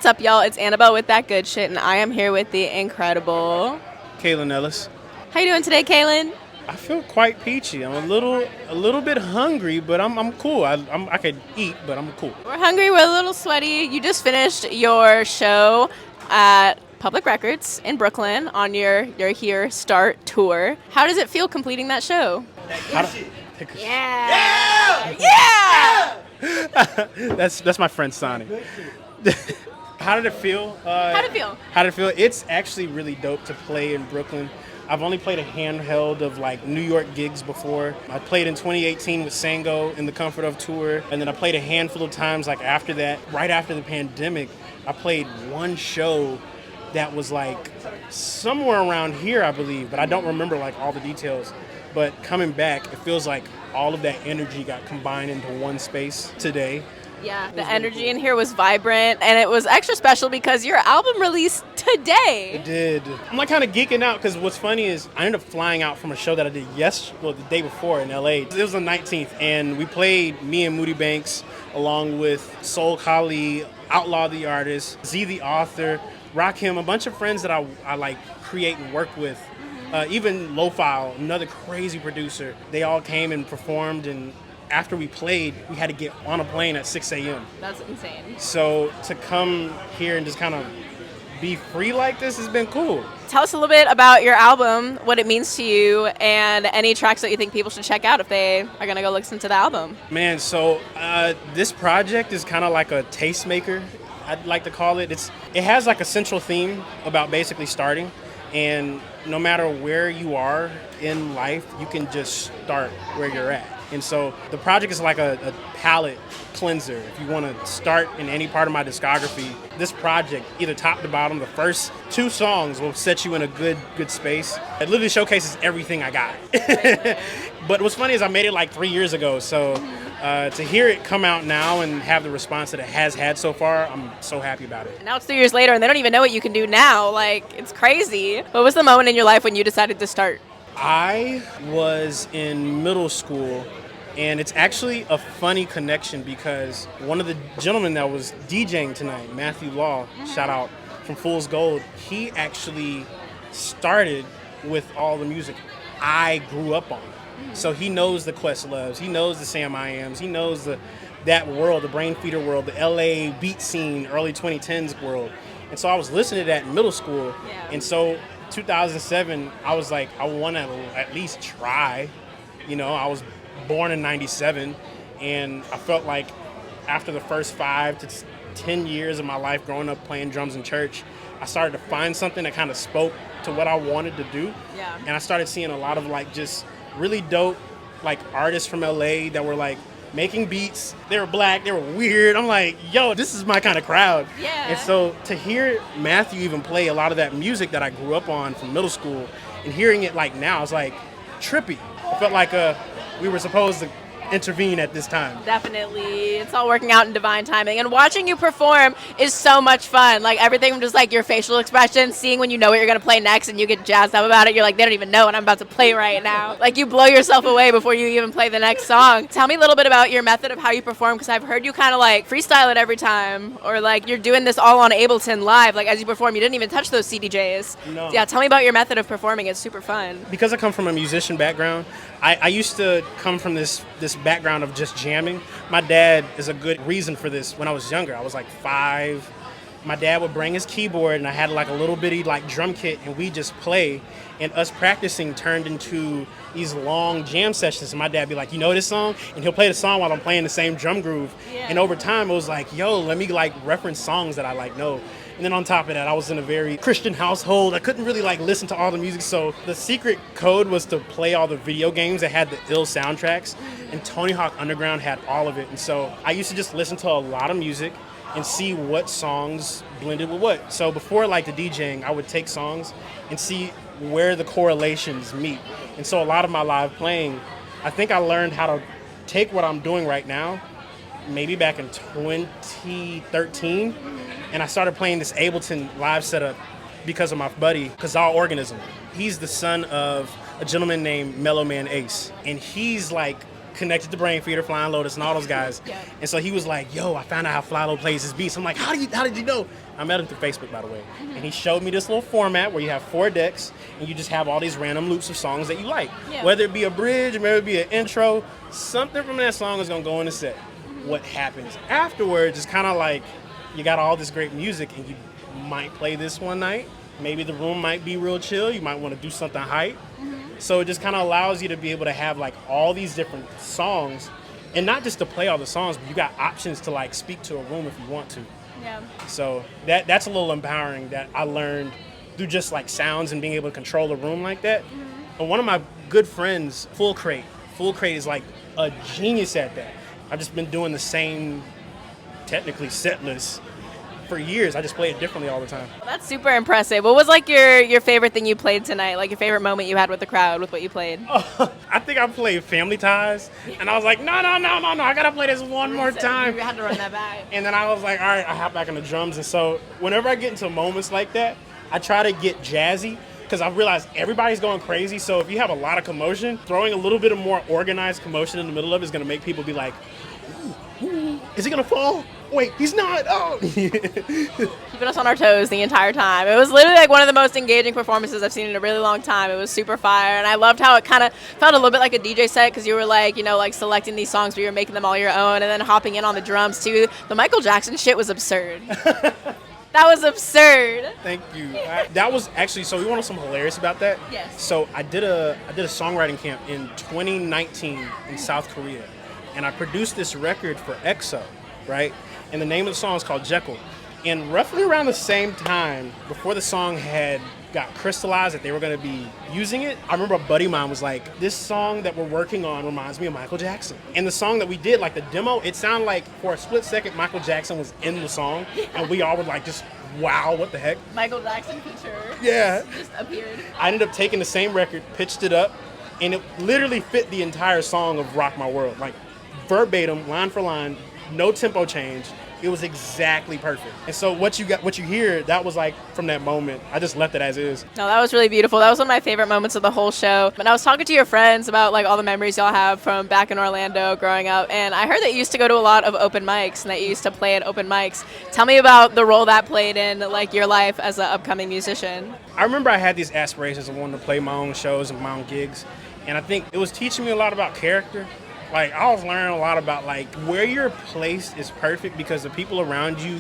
What's up, y'all? It's Annabelle with That Good Shit, and I am here with the incredible Kaelin Ellis. How you doing today, Kaelin? I feel quite peachy. I'm a little bit hungry, but I'm cool. I could eat, but I'm cool. We're hungry. We're a little sweaty. You just finished your show at Public Records in Brooklyn on your Here Start tour. How does it feel completing that show? Yeah! That's my friend Sonny. How did it feel? How did it feel? It's actually really dope to play in Brooklyn. I've only played a handheld of like New York gigs before. I played in 2018 with Sango in the Comfort of Tour, and then I played a handful of times like after that. Right after the pandemic, I played one show that was like somewhere around here, I believe, but I don't remember like all the details. But coming back, it feels like all of that energy got combined into one space today. Yeah, the energy in here was vibrant, and it was extra special because your album released today. It did. I'm like kind of geeking out because what's funny is I ended up flying out from a show that I did the day before in LA. It was the 19th, and we played me and Moody Banks along with Soul Kali, Outlaw the Artist, Z the Author, Rakim, a bunch of friends that I like create and work with. Even Lo-Fi, another crazy producer. They all came and performed, and after we played, we had to get on a plane at 6 a.m. That's insane. So to come here and just kind of be free like this has been cool. Tell us a little bit about your album, what it means to you, and any tracks that you think people should check out if they are going to go listen to the album. Man, so this project is kind of like a tastemaker, I'd like to call it. It has like a central theme about basically starting. And no matter where you are in life, you can just start where you're at. And so the project is like a palette cleanser. If you want to start in any part of my discography, this project, either top to bottom, the first 2 songs will set you in a good space. It literally showcases everything I got. But what's funny is I made it like 3 years ago. So to hear it come out now and have the response that it has had so far, I'm so happy about it. Now it's 3 years later, and they don't even know what you can do now. Like, it's crazy. What was the moment in your life when you decided to start? I was in middle school, and it's actually a funny connection because one of the gentlemen that was DJing tonight, Matthew Law, shout out from Fool's Gold, he actually started with all the music I grew up on. So he knows the Questloves, he knows the Sam I Ams, he knows that world, the Brain Feeder world, the LA beat scene, early 2010s world. And so I was listening to that in middle school, and so 2007, I was like, I want to at least try. You know, I was born in 97, and I felt like after the first 5 to 10 years of my life growing up playing drums in church, I started to find something that kind of spoke to what I wanted to do. Yeah. And I started seeing a lot of like just really dope like artists from LA that were like making beats. They were black, they were weird. I'm like, yo, this is my kind of crowd. Yeah. And so to hear Matthew even play a lot of that music that I grew up on from middle school and hearing it like now, it's like trippy. It felt like we were supposed to intervene at this time. Definitely. It's all working out in divine timing. And watching you perform is so much fun. Like everything from just like your facial expression, seeing when you know what you're going to play next and you get jazzed up about it. You're like, they don't even know what I'm about to play right now. Like you blow yourself away before you even play the next song. Tell me a little bit about your method of how you perform, because I've heard you kind of like freestyle it every time, or like you're doing this all on Ableton Live. Like as you perform, you didn't even touch those CDJs. No. Yeah, tell me about your method of performing. It's super fun. Because I come from a musician background, I used to come from this background of just jamming. My dad is a good reason for this. When I was younger, I was like 5. My dad would bring his keyboard, and I had like a little bitty like drum kit, and we just play. And us practicing turned into these long jam sessions. And my dad would be like, you know this song? And he'll play the song while I'm playing the same drum groove. Yeah. And over time, it was like, yo, let me like reference songs that I like know. And then on top of that, I was in a very Christian household. I couldn't really like listen to all the music. So the secret code was to play all the video games that had the ill soundtracks. And Tony Hawk Underground had all of it. And so I used to just listen to a lot of music and see what songs blended with what. So before like the DJing, I would take songs and see where the correlations meet. And so a lot of my live playing, I think I learned how to take what I'm doing right now, maybe back in 2013, and I started playing this Ableton live setup because of my buddy, Kazal Organism. He's the son of a gentleman named Mellow Man Ace, and he's like connected to Brain Feeder, Flying Lotus, and all those guys. Yeah. And so he was like, yo, I found out how Flylo plays his beats. I'm like, how did you know? I met him through Facebook, by the way. And he showed me this little format where you have 4 decks and you just have all these random loops of songs that you like. Yeah. Whether it be a bridge, whether it be an intro, something from that song is going to go in the set. What happens afterwards is kind of like you got all this great music and you might play this one night. Maybe the room might be real chill. You might want to do something hype. So it just kind of allows you to be able to have like all these different songs, and not just to play all the songs, but you got options to like speak to a room if you want to. Yeah. So that's a little empowering that I learned through just like sounds and being able to control a room like that. And one of my good friends, Full Crate is like a genius at that. I've just been doing the same, technically set list for years. I just play it differently all the time. That's super impressive. What was like your favorite thing you played tonight? Like your favorite moment you had with the crowd with what you played? I think I played Family Ties, and I was like, no, I gotta play this one more time. You had to run that back. And then I was like, all right, I hop back on the drums. And so whenever I get into moments like that, I try to get jazzy because I realize everybody's going crazy. So if you have a lot of commotion, throwing a little bit of more organized commotion in the middle of it is gonna make people be like, ooh, is he gonna fall? Wait, he's not. Oh. Keeping us on our toes the entire time. It was literally like one of the most engaging performances I've seen in a really long time. It was super fire, and I loved how it kind of felt a little bit like a DJ set because you were like, like selecting these songs, but you were making them all your own, and then hopping in on the drums too. The Michael Jackson shit was absurd. That was absurd. Thank you. That was actually, so you want to know something hilarious about that? Yes. So I did a songwriting camp in 2019 in South Korea, and I produced this record for EXO, right? And the name of the song is called Jekyll. And roughly around the same time, before the song had got crystallized that they were going to be using it, I remember a buddy of mine was like, this song that we're working on reminds me of Michael Jackson. And the song that we did, like the demo, it sounded like for a split second Michael Jackson was in the song. And we all were like, just, wow, what the heck? Michael Jackson feature. Yeah. Just appeared. I ended up taking the same record, pitched it up, and it literally fit the entire song of Rock My World. Like verbatim, line for line, no tempo change. It was exactly perfect. And so what you hear, that was like from that moment. I just left it as is. No, that was really beautiful. That was one of my favorite moments of the whole show. And I was talking to your friends about like all the memories y'all have from back in Orlando growing up. And I heard that you used to go to a lot of open mics and that you used to play at open mics. Tell me about the role that played in like your life as an upcoming musician. I remember I had these aspirations of wanting to play my own shows and my own gigs. And I think it was teaching me a lot about character. Like, I was learning a lot about, like, where you're placed is perfect because the people around you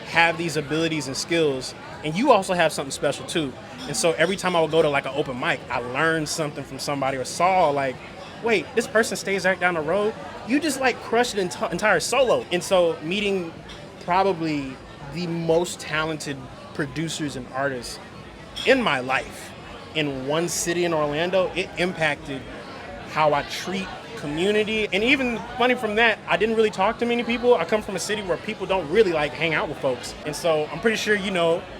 have these abilities and skills, and you also have something special, too. And so every time I would go to, like, an open mic, I learned something from somebody or saw, like, wait, this person stays right down the road. You just, like, crushed an entire solo. And so meeting probably the most talented producers and artists in my life in one city in Orlando, it impacted how I treat community. And even funny from that, I didn't really talk to many people. I come from a city where people don't really like hang out with folks. And so I'm pretty sure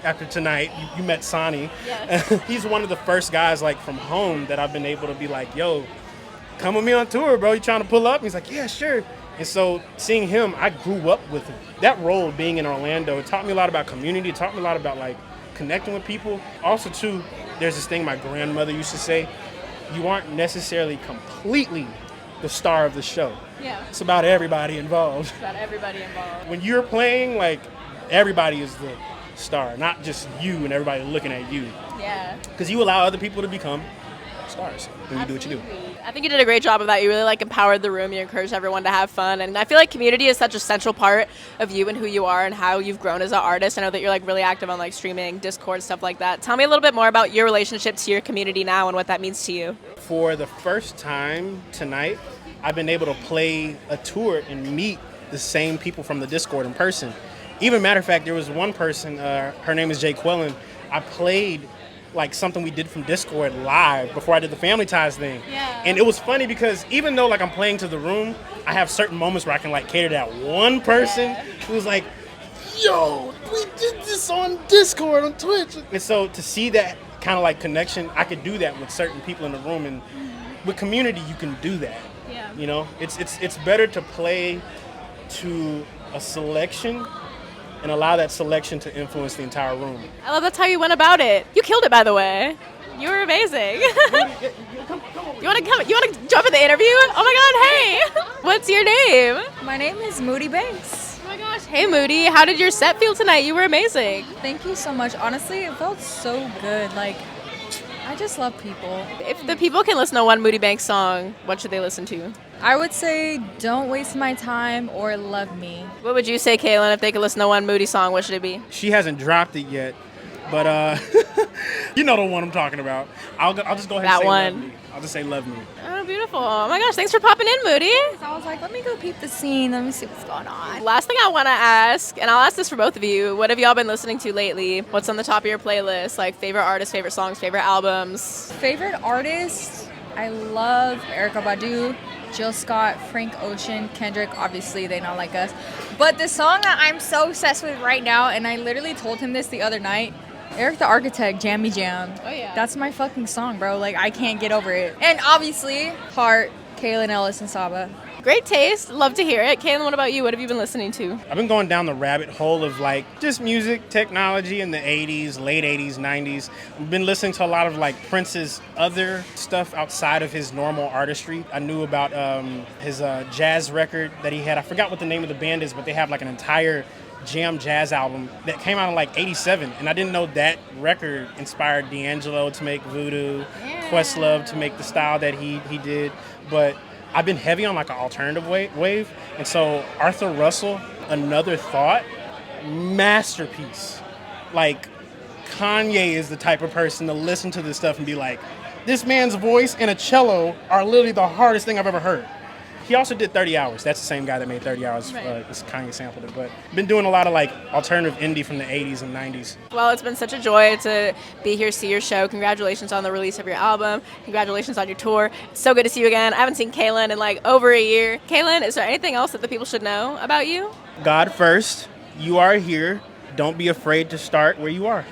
after tonight, you met Sonny. Yes. He's one of the first guys like from home that I've been able to be like, yo, come with me on tour, bro. You trying to pull up? And he's like, yeah, sure. And so seeing him, I grew up with him. That role being in Orlando, it taught me a lot about community. It taught me a lot about like connecting with people. Also too, there's this thing my grandmother used to say, you aren't necessarily completely the star of the show. Yeah. It's about everybody involved. It's about everybody involved. When you're playing, like, everybody is the star, not just you and everybody looking at you. Yeah. Because you allow other people to become stars when you do what you do. I think you did a great job of that. You really like empowered the room. You encouraged everyone to have fun. And I feel like community is such a central part of you and who you are and how you've grown as an artist. I know that you're like really active on like streaming, Discord, stuff like that. Tell me a little bit more about your relationship to your community now and what that means to you. For the first time tonight, I've been able to play a tour and meet the same people from the Discord in person. Even matter of fact, there was one person, her name is Kaelin. I played like something we did from Discord live before I did the Family Ties thing. Yeah. And it was funny because even though like I'm playing to the room, I have certain moments where I can like cater to that one person who's like, yo, we did this on Discord, on Twitch. And so to see that kind of like connection, I could do that with certain people in the room. And with community, you can do that. Yeah. You know, it's better to play to a selection and allow that selection to influence the entire room. I love that's how you went about it. You killed it, by the way. You were amazing. Come over You want to come? You want to jump in the interview? Oh my God! Hey, what's your name? My name is Moody Banks. Oh my gosh! Hey Moody, how did your set feel tonight? You were amazing. Thank you so much. Honestly, it felt so good. Like, I just love people. If the people can listen to one Moody Banks song, what should they listen to? I would say Don't Waste My Time or Love Me. What would you say, Kaelin, if they could listen to one Moody song? What should it be? She hasn't dropped it yet, but you know the one I'm talking about. I'll just go ahead That and say one. Love Me. I'll just say Love Me. Oh, beautiful. Oh my gosh, thanks for popping in, Moody. So I was like, let me go peep the scene. Let me see what's going on. Last thing I want to ask, and I'll ask this for both of you, what have y'all been listening to lately? What's on the top of your playlist? Like favorite artists, favorite songs, favorite albums? Favorite artist? I love Erykah Badu, Jill Scott, Frank Ocean, Kendrick. Obviously, they not like us. But the song that I'm so obsessed with right now, and I literally told him this the other night, Eric the Architect, Jammy Jam. Oh, yeah. That's my fucking song, bro. Like, I can't get over it. And obviously, Heart, Kaelin Ellis, and Saba. Great taste. Love to hear it. Kaelin, what about you? What have you been listening to? I've been going down the rabbit hole of like just music, technology in the 80s, late 80s, 90s. I've been listening to a lot of like Prince's other stuff outside of his normal artistry. I knew about his jazz record that he had. I forgot what the name of the band is, but they have like an entire jam jazz album that came out in like 87. And I didn't know that record inspired D'Angelo to make Voodoo, Questlove to make the style that he did. But I've been heavy on like an alternative wave. And so Arthur Russell, Another Thought, masterpiece. Like Kanye is the type of person to listen to this stuff and be like, this man's voice and a cello are literally the hardest thing I've ever heard. He also did 30 Hours. That's the same guy that made 30 Hours. Right. It's Kanye sampled it. But been doing a lot of like alternative indie from the 80s and 90s. Well, it's been such a joy to be here, see your show. Congratulations on the release of your album. Congratulations on your tour. It's so good to see you again. I haven't seen Kaelin in like over a year. Kaelin, is there anything else that the people should know about you? God first. You are here. Don't be afraid to start where you are.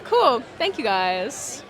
Cool. Thank you, guys.